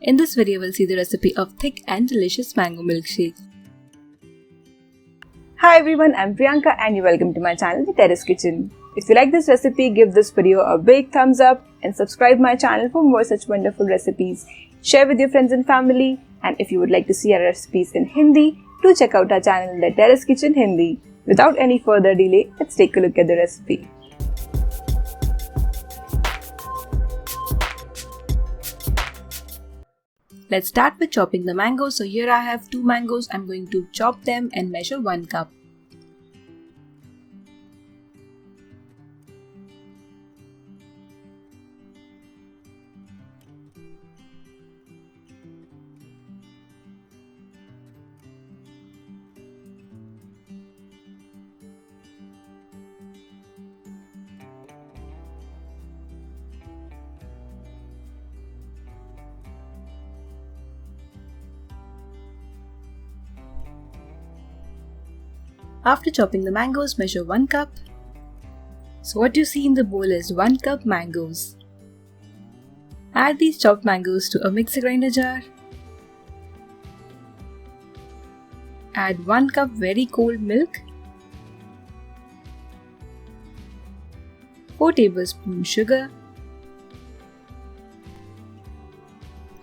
In this video, we'll see the recipe of thick and delicious mango milkshake. Hi everyone, I'm Priyanka and you're welcome to my channel, The Terrace Kitchen. If you like this recipe, give this video a big thumbs up and subscribe my channel for more such wonderful recipes. Share with your friends and family, and if you would like to see our recipes in Hindi, do check out our channel, The Terrace Kitchen Hindi. Without any further delay, let's take a look at the recipe. Let's start with chopping the mangoes. So here I have 2 mangoes. I'm going to chop them and measure 1 cup. After chopping the mangoes, measure 1 cup. So what you see in the bowl is 1 cup mangoes. Add these chopped mangoes to a mixer grinder jar. Add 1 cup very cold milk. 4 tablespoons sugar.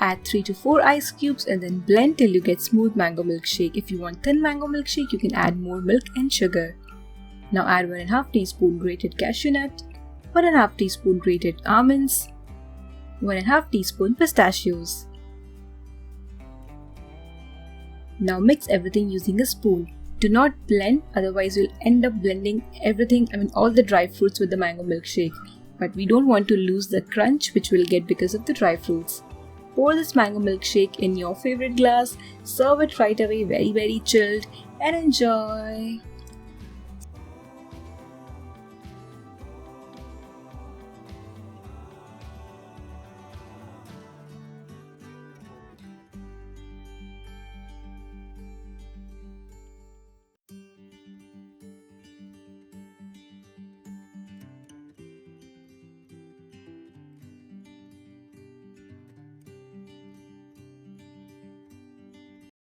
Add 3 to 4 ice cubes and then blend till you get smooth mango milkshake. If you want thin mango milkshake, you can add more milk and sugar. Now add 1.5 teaspoon grated cashew nut, 1.5 teaspoon grated almonds, 1.5 teaspoon pistachios. Now mix everything using a spoon. Do not blend, otherwise you'll end up blending everything, all the dry fruits with the mango milkshake. But we don't want to lose the crunch which we'll get because of the dry fruits. Pour this mango milkshake in your favorite glass, serve it right away, very chilled, and enjoy!